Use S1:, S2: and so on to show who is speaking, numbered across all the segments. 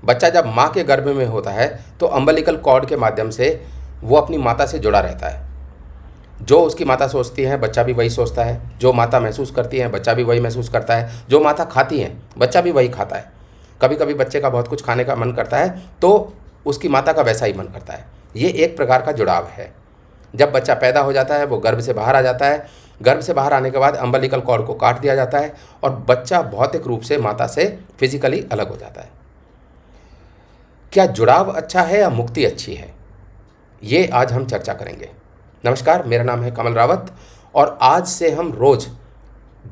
S1: बच्चा जब माँ के गर्भ में होता है तो अम्बिलिकल कॉर्ड के माध्यम से वो अपनी माता से जुड़ा रहता है। जो उसकी माता सोचती है बच्चा भी वही सोचता है, जो माता महसूस करती है बच्चा भी वही महसूस करता है, जो माता खाती है बच्चा भी वही खाता है। कभी कभी बच्चे का बहुत कुछ खाने का मन करता है तो उसकी माता का वैसा ही मन करता है। ये एक प्रकार का जुड़ाव है। जब बच्चा पैदा हो जाता है वो गर्भ से बाहर आ जाता है। गर्भ से बाहर आने के बाद अम्बिलिकल कॉर्ड को काट दिया जाता है और बच्चा भौतिक रूप से माता से फिजिकली अलग हो जाता है। क्या जुड़ाव अच्छा है या मुक्ति अच्छी है, ये आज हम चर्चा करेंगे। नमस्कार, मेरा नाम है कमल रावत और आज से हम रोज़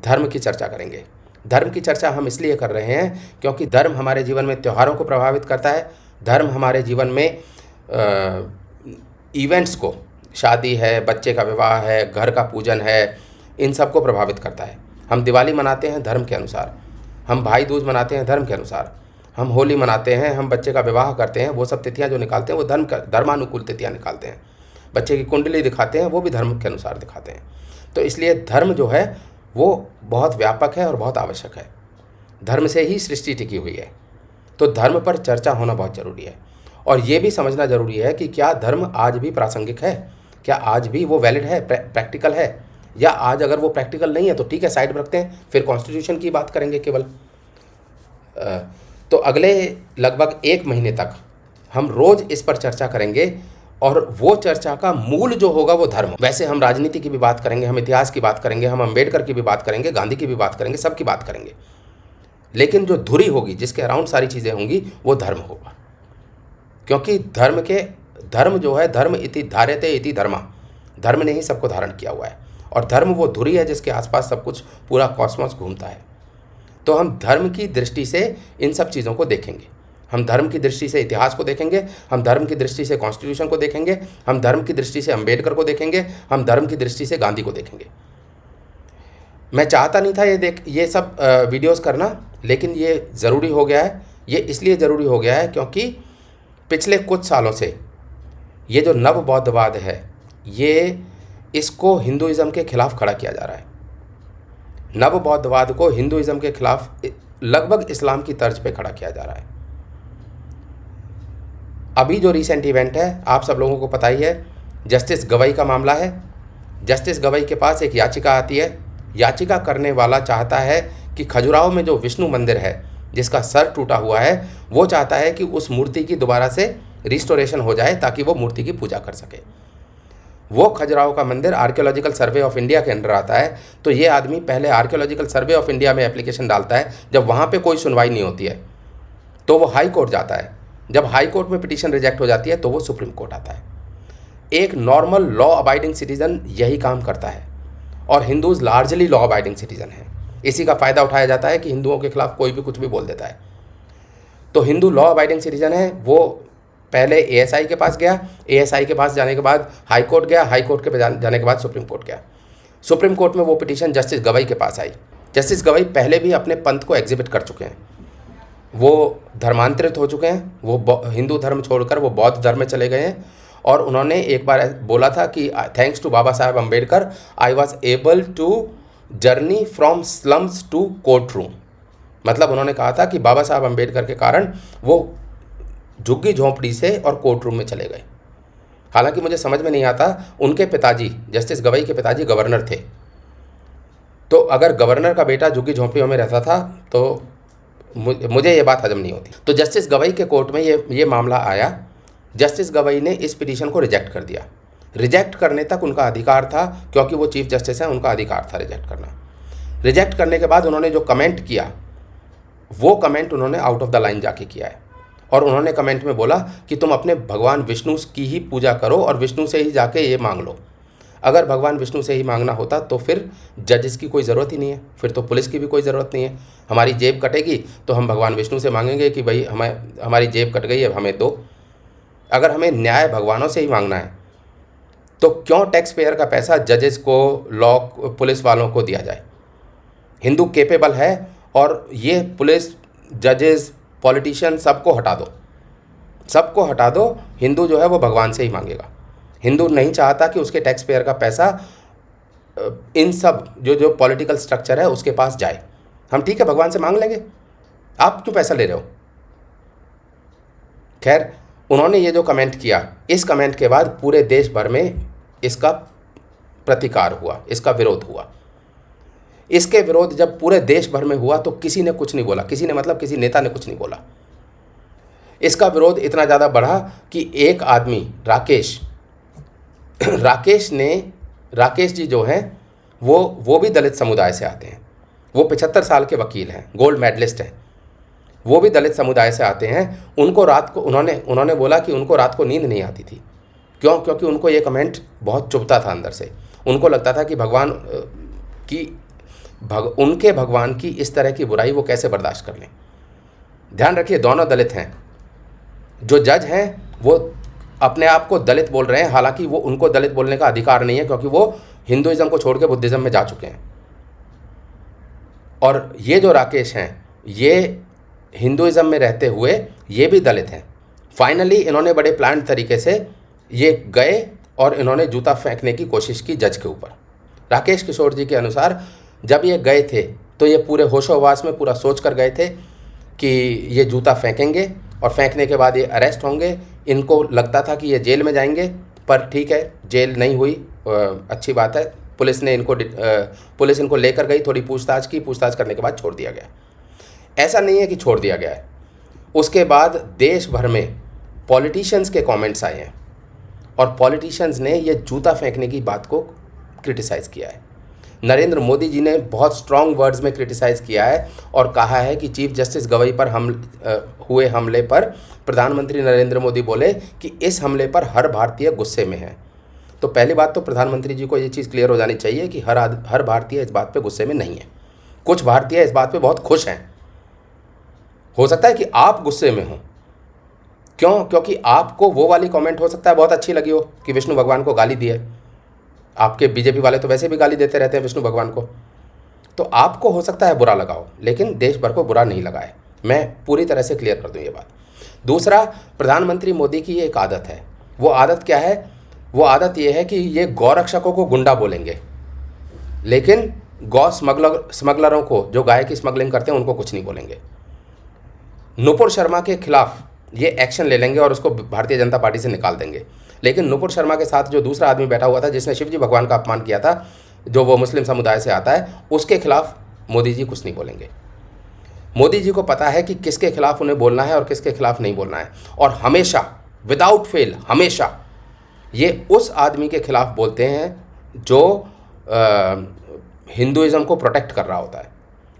S1: धर्म की चर्चा करेंगे। धर्म की चर्चा हम इसलिए कर रहे हैं क्योंकि धर्म हमारे जीवन में त्योहारों को प्रभावित करता है। धर्म हमारे जीवन में इवेंट्स को, शादी है, बच्चे का विवाह है, घर का पूजन है, इन सब को प्रभावित करता है। हम दिवाली मनाते हैं धर्म के अनुसार, हम भाई दूज मनाते हैं धर्म के अनुसार, हम होली मनाते हैं, हम बच्चे का विवाह करते हैं, वो सब तिथियां जो निकालते हैं वो धर्मानुकूल तिथियां निकालते हैं। बच्चे की कुंडली दिखाते हैं वो भी धर्म के अनुसार दिखाते हैं। तो इसलिए धर्म जो है वो बहुत व्यापक है और बहुत आवश्यक है। धर्म से ही सृष्टि टिकी हुई है, तो धर्म पर चर्चा होना बहुत ज़रूरी है। और ये भी समझना ज़रूरी है कि क्या धर्म आज भी प्रासंगिक है, क्या आज भी वो वैलिड है, प्रैक्टिकल है, या आज अगर वो प्रैक्टिकल नहीं है तो ठीक है, साइड में रखते हैं, फिर कॉन्स्टिट्यूशन की बात करेंगे केवल। तो अगले लगभग 1 महीने तक हम रोज़ इस पर चर्चा करेंगे और वो चर्चा का मूल जो होगा वो धर्म। वैसे हम राजनीति की भी बात करेंगे, हम इतिहास की बात करेंगे, हम अम्बेडकर की भी बात करेंगे, गांधी की भी बात करेंगे, सबकी बात करेंगे, लेकिन जो धुरी होगी, जिसके अराउंड सारी चीज़ें होंगी, वो धर्म होगा। क्योंकि धर्म जो है, धर्म इति धार्यते इति धर्मा, धर्म ने ही सबको धारण किया हुआ है और धर्म वो धुरी है जिसके आसपास सब कुछ, पूरा कॉस्मोस घूमता है। तो हम धर्म की दृष्टि से इन सब चीज़ों को देखेंगे। हम धर्म की दृष्टि से इतिहास को देखेंगे, हम धर्म की दृष्टि से कॉन्स्टिट्यूशन को देखेंगे, हम धर्म की दृष्टि से अम्बेडकर को देखेंगे, हम धर्म की दृष्टि से गांधी को देखेंगे। मैं चाहता नहीं था ये सब वीडियोस करना, लेकिन ये ज़रूरी हो गया है। ये इसलिए ज़रूरी हो गया है क्योंकि पिछले कुछ सालों से ये जो नव बौद्धवाद है, ये इसको हिंदुइज़्म के खिलाफ खड़ा किया जा रहा है। नव बौद्धवाद को हिंदुइज़्म के खिलाफ लगभग इस्लाम की तर्ज पे खड़ा किया जा रहा है। अभी जो रिसेंट इवेंट है, आप सब लोगों को पता ही है, जस्टिस गवई का मामला है। जस्टिस गवई के पास एक याचिका आती है। याचिका करने वाला चाहता है कि खजुराहो में जो विष्णु मंदिर है जिसका सर टूटा हुआ है, वो चाहता है कि उस मूर्ति की दोबारा से रिस्टोरेशन हो जाए ताकि वो मूर्ति की पूजा कर सके। वो खजुराहो का मंदिर आर्कियोलॉजिकल सर्वे ऑफ इंडिया के अंडर आता है। तो ये आदमी पहले आर्कियोलॉजिकल सर्वे ऑफ इंडिया में एप्लीकेशन डालता है। जब वहाँ पे कोई सुनवाई नहीं होती है तो वो हाई कोर्ट जाता है। जब हाई कोर्ट में पिटीशन रिजेक्ट हो जाती है तो वो सुप्रीम कोर्ट आता है। एक नॉर्मल लॉ अबाइडिंग सिटीज़न यही काम करता है और Hindus largely law abiding citizen हैं। इसी का फ़ायदा उठाया जाता है कि हिंदुओं के खिलाफ कोई भी कुछ भी बोल देता है। तो हिंदू लॉ अबाइडिंग सिटीज़न है। वो पहले एएसआई के पास गया, एएसआई के पास जाने के बाद हाई कोर्ट गया, हाई कोर्ट के जाने के बाद सुप्रीम कोर्ट गया। सुप्रीम कोर्ट में वो पिटीशन जस्टिस गवई के पास आई। जस्टिस गवई पहले भी अपने पंथ को एग्जिबिट कर चुके हैं, वो धर्मांतरित हो चुके हैं, वो हिंदू धर्म छोड़कर वो बौद्ध धर्म में चले गए हैं। और उन्होंने एक बार बोला था कि thanks to Baba Saheb Ambedkar I was able to journey from slums to court room. मतलब उन्होंने कहा था कि बाबा साहब अम्बेडकर के कारण वो झुग्गी झोंपड़ी से और कोर्ट रूम में चले गए। हालांकि मुझे समझ में नहीं आता, उनके पिताजी, जस्टिस गवई के पिताजी गवर्नर थे, तो अगर गवर्नर का बेटा झुग्गी झोंपड़ियों में रहता था तो मुझे ये बात हजम नहीं होती। तो जस्टिस गवई के कोर्ट में ये मामला आया। जस्टिस गवई ने इस पिटीशन को रिजेक्ट कर दिया। रिजेक्ट करने तक उनका अधिकार था, क्योंकि वो चीफ जस्टिस हैं, उनका अधिकार था रिजेक्ट करना। रिजेक्ट करने के बाद उन्होंने जो कमेंट किया, वो कमेंट उन्होंने आउट ऑफ द लाइन जाके किया है। और उन्होंने कमेंट में बोला कि तुम अपने भगवान विष्णु की ही पूजा करो और विष्णु से ही जाके ये मांग लो। अगर भगवान विष्णु से ही मांगना होता तो फिर जजेस की कोई ज़रूरत ही नहीं है, फिर तो पुलिस की भी कोई ज़रूरत नहीं है। हमारी जेब कटेगी तो हम भगवान विष्णु से मांगेंगे कि भाई हमारी जेब कट गई है, हमें दो। अगर हमें न्याय भगवानों से ही मांगना है तो क्यों टैक्स पेयर का पैसा जजेस को, लॉ, पुलिस वालों को दिया जाए? हिंदू केपेबल है और ये पुलिस, जजेस, पॉलिटिशियन सबको हटा दो, सबको हटा दो। हिंदू जो है वो भगवान से ही मांगेगा। हिंदू नहीं चाहता कि उसके टैक्स पेयर का पैसा इन सब जो पॉलिटिकल स्ट्रक्चर है उसके पास जाए। हम ठीक है भगवान से मांग लेंगे, आप क्यों पैसा ले रहे हो? खैर, उन्होंने ये जो कमेंट किया, इस कमेंट के बाद पूरे देश भर में इसका प्रतिकार हुआ, इसका विरोध हुआ। इसके विरोध जब पूरे देश भर में हुआ तो किसी ने कुछ नहीं बोला, किसी ने मतलब किसी नेता ने कुछ नहीं बोला। इसका विरोध इतना ज़्यादा बढ़ा कि एक आदमी राकेश जी जो हैं वो भी दलित समुदाय से आते हैं। वो 75 साल के वकील हैं, गोल्ड मेडलिस्ट हैं। वो भी दलित समुदाय से आते हैं। उनको रात को उन्होंने बोला कि उनको रात को नींद नहीं आती थी। क्यों? क्योंकि उनको ये कमेंट बहुत चुभता था अंदर से। उनको लगता था कि उनके भगवान की इस तरह की बुराई वो कैसे बर्दाश्त कर लें। ध्यान रखिए, दोनों दलित हैं। जो जज हैं वो अपने आप को दलित बोल रहे हैं, हालांकि वो उनको दलित बोलने का अधिकार नहीं है, क्योंकि वो हिंदुइज्म को छोड़ के बुद्धिज़्म में जा चुके हैं। और ये जो राकेश हैं, ये हिंदुइज्म में रहते हुए ये भी दलित हैं। फाइनली इन्होंने बड़े प्लान तरीके से ये गए और इन्होंने जूता फेंकने की कोशिश की जज के ऊपर। राकेश किशोर जी के अनुसार जब ये गए थे तो ये पूरे होशोहवास में पूरा सोच कर गए थे कि ये जूता फेंकेंगे और फेंकने के बाद ये अरेस्ट होंगे। इनको लगता था कि ये जेल में जाएंगे, पर ठीक है, जेल नहीं हुई, अच्छी बात है। पुलिस इनको लेकर गई, थोड़ी पूछताछ की, पूछताछ करने के बाद छोड़ दिया गया। ऐसा नहीं है कि छोड़ दिया गया है, उसके बाद देश भर में पॉलिटिशियंस के कमेंट्स आए हैं और पॉलिटिशियंस ने ये जूता फेंकने की बात को क्रिटिसाइज़ किया है। नरेंद्र मोदी जी ने बहुत स्ट्रॉन्ग वर्ड्स में क्रिटिसाइज़ किया है और कहा है कि चीफ जस्टिस गवई पर हुए हमले पर प्रधानमंत्री नरेंद्र मोदी बोले कि इस हमले पर हर भारतीय गुस्से में है। तो पहली बात तो प्रधानमंत्री जी को ये चीज़ क्लियर हो जानी चाहिए कि हर भारतीय इस बात पे गुस्से में नहीं है। कुछ भारतीय इस बात पे बहुत खुश हैं। हो सकता है कि आप गुस्से में हो। क्यों? क्योंकि आपको वो वाली कमेंट हो सकता है बहुत अच्छी लगी हो कि विष्णु भगवान को गाली दी है। आपके बीजेपी वाले तो वैसे भी गाली देते रहते हैं विष्णु भगवान को, तो आपको हो सकता है बुरा लगा हो, लेकिन देश भर को बुरा नहीं लगा है। मैं पूरी तरह से क्लियर कर दूं ये बात। दूसरा, प्रधानमंत्री मोदी की एक आदत है। वो आदत क्या है? वो आदत ये है कि ये गौरक्षकों को गुंडा बोलेंगे, लेकिन गौ स्मगलरों को, जो गाय की स्मगलिंग करते हैं, उनको कुछ नहीं बोलेंगे। नुपुर शर्मा के खिलाफ ये एक्शन ले लेंगे और उसको भारतीय जनता पार्टी से निकाल देंगे, लेकिन नुपुर शर्मा के साथ जो दूसरा आदमी बैठा हुआ था जिसने शिवजी भगवान का अपमान किया था, जो वो मुस्लिम समुदाय से आता है, उसके खिलाफ मोदी जी कुछ नहीं बोलेंगे। मोदी जी को पता है कि किसके खिलाफ उन्हें बोलना है और किसके खिलाफ नहीं बोलना है, और हमेशा विदाउट फेल हमेशा ये उस आदमी के खिलाफ बोलते हैं जो हिंदुइज्म को प्रोटेक्ट कर रहा होता है,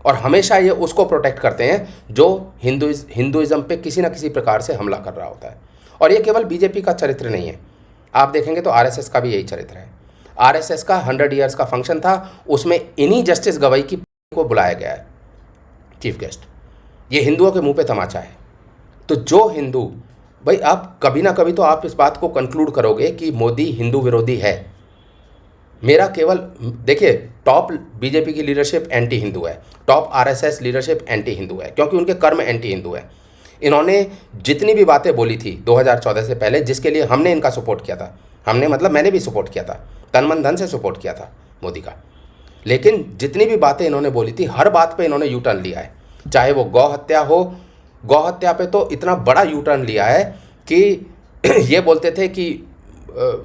S1: और हमेशा ये उसको प्रोटेक्ट करते हैं जो हिंदुइज्म पे किसी न किसी प्रकार से हमला कर रहा होता है। और ये केवल बीजेपी का चरित्र नहीं है, आप देखेंगे तो आरएसएस का भी यही चरित्र है। आरएसएस का 100 ईयर्स का फंक्शन था, उसमें इन्हीं जस्टिस गवई को बुलाया गया है चीफ गेस्ट। ये हिंदुओं के मुंह पे तमाचा है। तो जो हिंदू, भाई आप कभी ना कभी तो आप इस बात को कंक्लूड करोगे कि मोदी हिंदू विरोधी है। मेरा केवल देखिए, टॉप बीजेपी की लीडरशिप एंटी हिंदू है, top RSS leadership anti Hindu है, क्योंकि उनके कर्म एंटी हिंदू है। इन्होंने जितनी भी बातें बोली थी 2014 से पहले, जिसके लिए हमने इनका सपोर्ट किया था, हमने मतलब मैंने भी सपोर्ट किया था, तन मन धन से सपोर्ट किया था मोदी का, लेकिन जितनी भी बातें इन्होंने बोली थी हर बात पे इन्होंने यू टर्न लिया है। चाहे वो गौ हत्या हो, गौ हत्या पे तो इतना बड़ा यू टर्न लिया है कि ये बोलते थे कि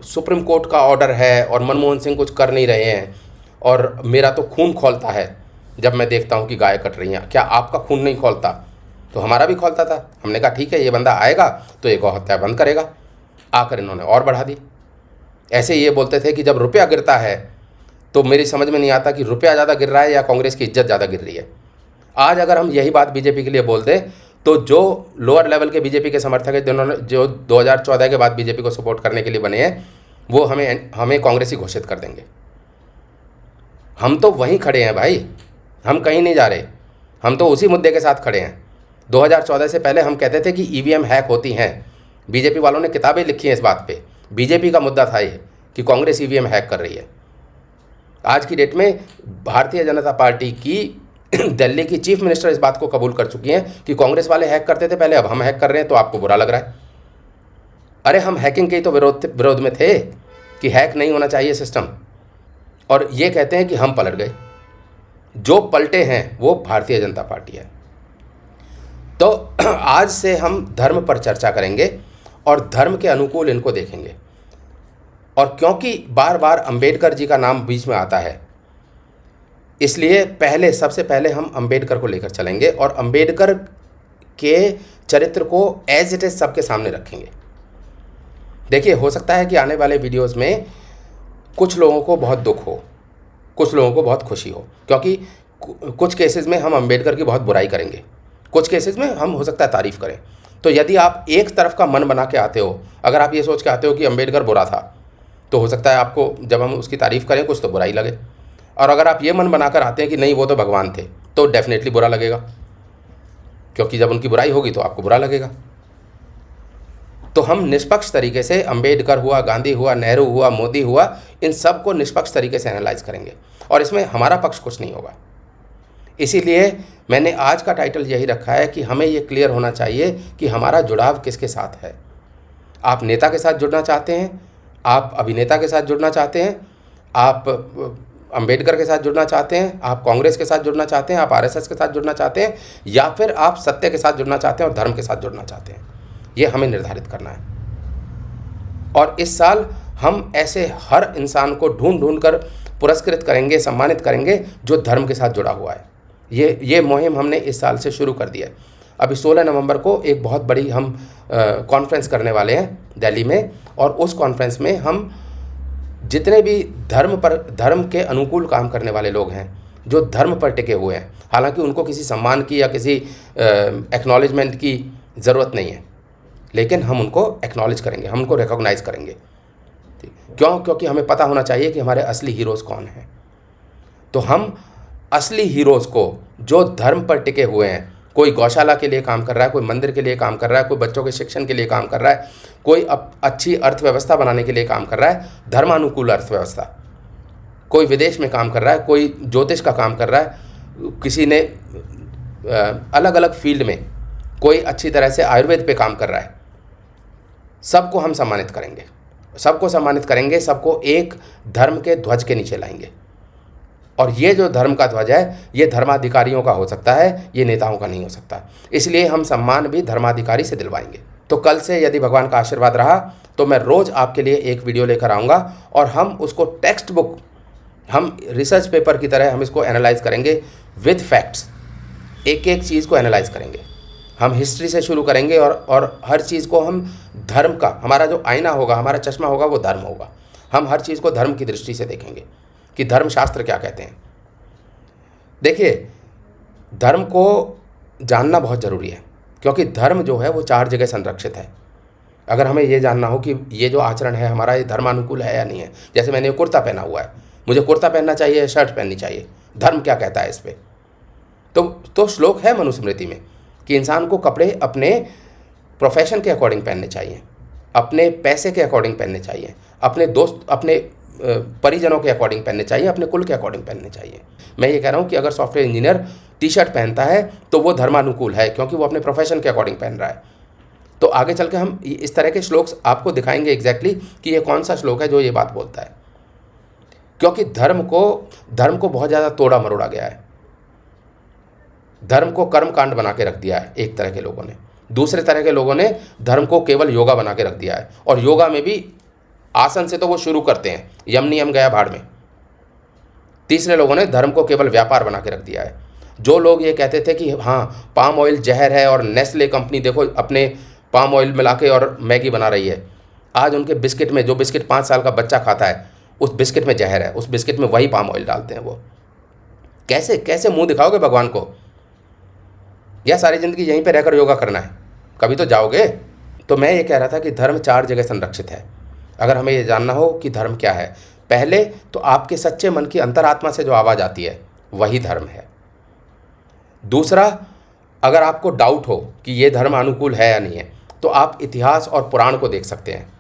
S1: सुप्रीम कोर्ट का ऑर्डर है और मनमोहन सिंह कुछ कर नहीं रहे हैं, और मेरा तो खून खौलता है जब मैं देखता हूँ कि गाय कट रही हैं। क्या आपका खून नहीं खौलता? तो हमारा भी खौलता था। हमने कहा ठीक है, ये बंदा आएगा तो ये गौ हत्या बंद करेगा। आकर इन्होंने और बढ़ा दी। ऐसे ये बोलते थे कि जब रुपया गिरता है तो मेरी समझ में नहीं आता कि रुपया ज़्यादा गिर रहा है या कांग्रेस की इज्जत ज़्यादा गिर रही है। आज अगर हम यही बात बीजेपी के लिए बोल दें तो जो लोअर लेवल के बीजेपी के समर्थक हैं, जिन्होंने जो 2014 के बाद बीजेपी को सपोर्ट करने के लिए बने हैं, वो हमें कांग्रेसी घोषित कर देंगे। हम तो वहीं खड़े हैं भाई, हम कहीं नहीं जा रहे, हम तो उसी मुद्दे के साथ खड़े हैं। 2014 से पहले हम कहते थे कि ईवीएम हैक होती हैं। बीजेपी वालों ने किताबें लिखी हैं इस बात पे। बीजेपी का मुद्दा था ये कि कांग्रेस ईवीएम हैक कर रही है। आज की डेट में भारतीय जनता पार्टी की दिल्ली की चीफ मिनिस्टर इस बात को कबूल कर चुकी हैं कि कांग्रेस वाले हैक करते थे पहले, अब हम हैक कर रहे हैं तो आपको बुरा लग रहा है। अरे हम हैकिंग के ही तो विरोध में थे कि हैक नहीं होना चाहिए सिस्टम, और ये कहते हैं कि हम पलट गए। जो पलटे हैं वो भारतीय जनता पार्टी है। तो आज से हम धर्म पर चर्चा करेंगे और धर्म के अनुकूल इनको देखेंगे। और क्योंकि बार बार अंबेडकर जी का नाम बीच में आता है, इसलिए सबसे पहले हम अंबेडकर को लेकर चलेंगे और अंबेडकर के चरित्र को एज इट इज सबके सामने रखेंगे। देखिए, हो सकता है कि आने वाले वीडियोस में कुछ लोगों को बहुत दुख हो, कुछ लोगों को बहुत खुशी हो, क्योंकि कुछ केसेस में हम अंबेडकर की बहुत बुराई करेंगे, कुछ केसेस में हम हो सकता है तारीफ़ करें। तो यदि आप एक तरफ का मन बना के आते हो, अगर आप ये सोच के आते हो कि अंबेडकर बुरा था, तो हो सकता है आपको जब हम उसकी तारीफ़ करें कुछ तो बुराई लगे। और अगर आप ये मन बनाकर आते हैं कि नहीं वो तो भगवान थे, तो डेफिनेटली बुरा लगेगा, क्योंकि जब उनकी बुराई होगी तो आपको बुरा लगेगा। तो हम निष्पक्ष तरीके से अंबेडकर हुआ, गांधी हुआ, नेहरू हुआ, मोदी हुआ, इन सब को निष्पक्ष तरीके से एनालाइज करेंगे और इसमें हमारा पक्ष कुछ नहीं होगा। इसीलिए मैंने आज का टाइटल यही रखा है कि हमें ये क्लियर होना चाहिए कि हमारा जुड़ाव किसके साथ है। आप नेता के साथ जुड़ना चाहते हैं, आप अभिनेता के साथ जुड़ना चाहते हैं, आप अंबेडकर के साथ जुड़ना चाहते हैं, आप कांग्रेस के साथ जुड़ना चाहते हैं, आप आरएसएस के साथ जुड़ना चाहते हैं, या फिर आप सत्य के साथ जुड़ना चाहते हैं और धर्म के साथ जुड़ना चाहते हैं, ये हमें निर्धारित करना है। और इस साल हम ऐसे हर इंसान को ढूंढ ढूंढ कर पुरस्कृत करेंगे, सम्मानित करेंगे जो धर्म के साथ जुड़ा हुआ है। ये मुहिम हमने इस साल से शुरू कर दिया है। अभी 16 नवंबर को एक बहुत बड़ी हम कॉन्फ्रेंस करने वाले हैं दिल्ली में, और उस कॉन्फ्रेंस में हम जितने भी धर्म के अनुकूल काम करने वाले लोग हैं, जो धर्म पर टिके हुए हैं, हालांकि उनको किसी सम्मान की या किसी एक्नॉलेजमेंट की ज़रूरत नहीं है, लेकिन हम उनको एक्नॉलेज करेंगे, हम उनको रिकॉग्नाइज करेंगे। क्यों? क्योंकि हमें पता होना चाहिए कि हमारे असली हीरोज़ कौन हैं। तो हम असली हीरोज़ को, जो धर्म पर टिके हुए हैं, कोई गौशाला के लिए काम कर रहा है, कोई मंदिर के लिए काम कर रहा है, कोई बच्चों के शिक्षण के लिए काम कर रहा है, कोई अच्छी अर्थव्यवस्था बनाने के लिए काम कर रहा है, धर्मानुकूल अर्थव्यवस्था, कोई विदेश में काम कर रहा है, कोई ज्योतिष का काम कर रहा है, किसी ने अलग अलग फील्ड में, कोई अच्छी तरह से आयुर्वेद पे काम कर रहा है, सबको हम सम्मानित करेंगे, सबको सम्मानित करेंगे, सबको एक धर्म के ध्वज के नीचे लाएंगे। और ये जो धर्म का ध्वज है, ये धर्माधिकारियों का हो सकता है, ये नेताओं का नहीं हो सकता। इसलिए हम सम्मान भी धर्माधिकारी से दिलवाएंगे। तो कल से यदि भगवान का आशीर्वाद रहा तो मैं रोज़ आपके लिए एक वीडियो लेकर आऊँगा और हम उसको टेक्स्ट बुक, हम रिसर्च पेपर की तरह हम इसको एनालाइज करेंगे विद फैक्ट्स। एक एक चीज़ को एनालाइज करेंगे। हम हिस्ट्री से शुरू करेंगे और हर चीज़ को हम धर्म का, हमारा जो आईना होगा, हमारा चश्मा होगा, वो धर्म होगा। हम हर चीज़ को धर्म की दृष्टि से देखेंगे कि धर्मशास्त्र क्या कहते हैं। देखिए, धर्म को जानना बहुत ज़रूरी है, क्योंकि धर्म जो है वो 4 जगह संरक्षित है। अगर हमें ये जानना हो कि ये जो आचरण है हमारा, ये धर्मानुकूल है या नहीं है, जैसे मैंने कुर्ता पहना हुआ है, मुझे कुर्ता पहनना चाहिए, शर्ट पहननी चाहिए, धर्म क्या कहता है इस पर। तो श्लोक है मनुस्मृति में कि इंसान को कपड़े अपने प्रोफेशन के अकॉर्डिंग पहनने चाहिए, अपने पैसे के अकॉर्डिंग पहनने चाहिए, अपने दोस्त, अपने परिजनों के अकॉर्डिंग पहनने चाहिए, अपने कुल के अकॉर्डिंग पहनने चाहिए। मैं ये कह रहा हूँ कि अगर सॉफ्टवेयर इंजीनियर टी शर्ट पहनता है तो वो धर्मानुकूल है, क्योंकि वो अपने प्रोफेशन के अकॉर्डिंग पहन रहा है। तो आगे चल के हम इस तरह के श्लोक आपको दिखाएंगे एग्जैक्टली कि ये कौन सा श्लोक है जो ये बात बोलता है। क्योंकि धर्म को बहुत ज़्यादा तोड़ा मरोड़ा गया है। धर्म को कर्मकांड बना के रख दिया है एक तरह के लोगों ने, दूसरे तरह के लोगों ने धर्म को केवल योगा बना के रख दिया है। और योगा में भी आसन से तो वो शुरू करते हैं, यम नियम गया भाड़ में। तीसरे लोगों ने धर्म को केवल व्यापार बना के रख दिया है। जो लोग ये कहते थे कि हाँ पाम ऑयल जहर है और नेस्ले कंपनी देखो अपने पाम ऑयल मिला के और मैगी बना रही है, आज उनके बिस्किट में, जो बिस्किट 5 साल का बच्चा खाता है, उस बिस्किट में जहर है, उस बिस्किट में वही पाम ऑयल डालते हैं। वो कैसे कैसे मुंह दिखाओगे भगवान को? या सारी ज़िंदगी यहीं पे रहकर योगा करना है? कभी तो जाओगे। तो मैं ये कह रहा था कि धर्म 4 जगह संरक्षित है। अगर हमें ये जानना हो कि धर्म क्या है, पहले तो आपके सच्चे मन की अंतरात्मा से जो आवाज़ आती है वही धर्म है। दूसरा, अगर आपको डाउट हो कि ये धर्म अनुकूल है या नहीं है, तो आप इतिहास और पुराण को देख सकते हैं।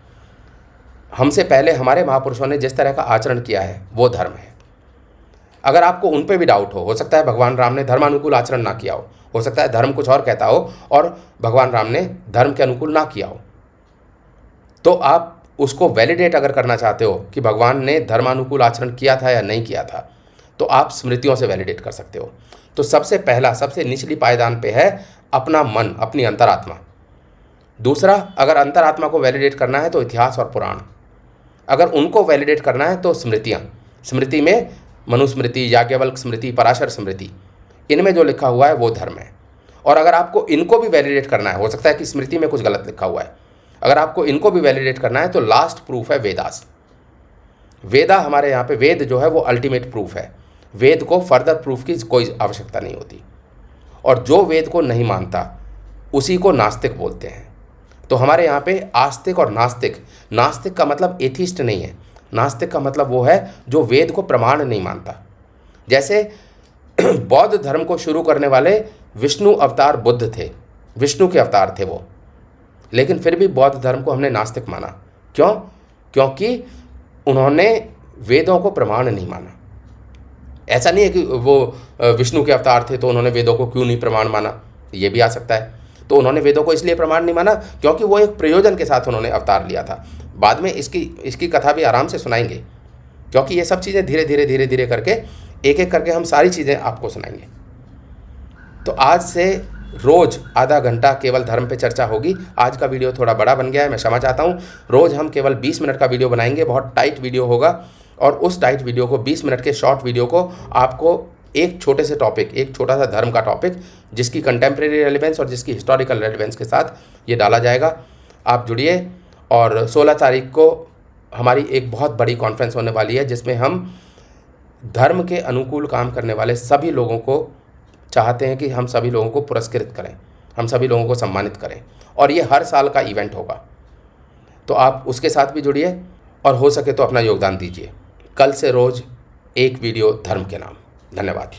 S1: हमसे पहले हमारे महापुरुषों ने जिस तरह का आचरण किया है वो धर्म है। अगर आपको उन पे भी डाउट हो सकता है भगवान राम ने धर्मानुकूल आचरण ना किया हो सकता है धर्म कुछ और कहता हो और भगवान राम ने धर्म के अनुकूल ना किया हो, तो आप उसको वैलिडेट अगर करना चाहते हो कि भगवान ने धर्मानुकूल आचरण किया था या नहीं किया था, तो आप स्मृतियों से वैलिडेट कर सकते हो। तो सबसे पहला, सबसे निचली पायदान पे है अपना मन, अपनी अंतरात्मा। दूसरा, अगर अंतरात्मा को वैलिडेट करना है तो इतिहास और पुराण, अगर उनको वैलिडेट करना है तो स्मृतियाँ। स्मृति में मनुस्मृति, याज्ञवल्क्य स्मृति, पराशर स्मृति, इनमें जो लिखा हुआ है वो धर्म है। और अगर आपको इनको भी वैलिडेट करना है, हो सकता है कि स्मृति में कुछ गलत लिखा हुआ है, अगर आपको इनको भी वैलिडेट करना है तो लास्ट प्रूफ है वेदास। वेदा हमारे यहाँ पे, वेद जो है वो अल्टीमेट प्रूफ है। वेद को फर्दर प्रूफ की कोई आवश्यकता नहीं होती। और जो वेद को नहीं मानता उसी को नास्तिक बोलते हैं। तो हमारे यहाँ पे आस्तिक और नास्तिक, नास्तिक का मतलब एथिस्ट नहीं है, नास्तिक का मतलब वो है जो वेद को प्रमाण नहीं मानता। जैसे बौद्ध धर्म को शुरू करने वाले विष्णु अवतार बुद्ध थे, विष्णु के अवतार थे वो, लेकिन फिर भी बौद्ध धर्म को हमने नास्तिक माना। क्यों? क्योंकि उन्होंने वेदों को प्रमाण नहीं माना। ऐसा नहीं है कि वो विष्णु के अवतार थे तो उन्होंने वेदों को क्यों नहीं प्रमाण माना, ये भी आ सकता है। तो उन्होंने वेदों को इसलिए प्रमाण नहीं माना क्योंकि वो एक प्रयोजन के साथ उन्होंने अवतार लिया था। बाद में इसकी कथा भी आराम से सुनाएंगे, क्योंकि ये सब चीज़ें धीरे धीरे करके एक एक करके हम सारी चीज़ें आपको सुनाएंगे। तो आज से रोज़ आधा घंटा केवल धर्म पे चर्चा होगी। आज का वीडियो थोड़ा बड़ा बन गया है, मैं क्षमा चाहता हूँ। रोज़ हम केवल 20 मिनट का वीडियो बनाएंगे, बहुत टाइट वीडियो होगा। और उस टाइट वीडियो को, 20 मिनट के शॉर्ट वीडियो को आपको एक छोटे से टॉपिक, एक छोटा सा धर्म का टॉपिक जिसकी कंटेम्प्रेरी रेलिवेंस और जिसकी हिस्टोरिकल रेलिवेंस के साथ ये डाला जाएगा। आप जुड़िए। और 16 तारीख को हमारी एक बहुत बड़ी कॉन्फ्रेंस होने वाली है जिसमें हम धर्म के अनुकूल काम करने वाले सभी लोगों को चाहते हैं कि हम सभी लोगों को पुरस्कृत करें, हम सभी लोगों को सम्मानित करें। और ये हर साल का इवेंट होगा, तो आप उसके साथ भी जुड़िए और हो सके तो अपना योगदान दीजिए। कल से रोज़ एक वीडियो धर्म के नाम। धन्यवाद।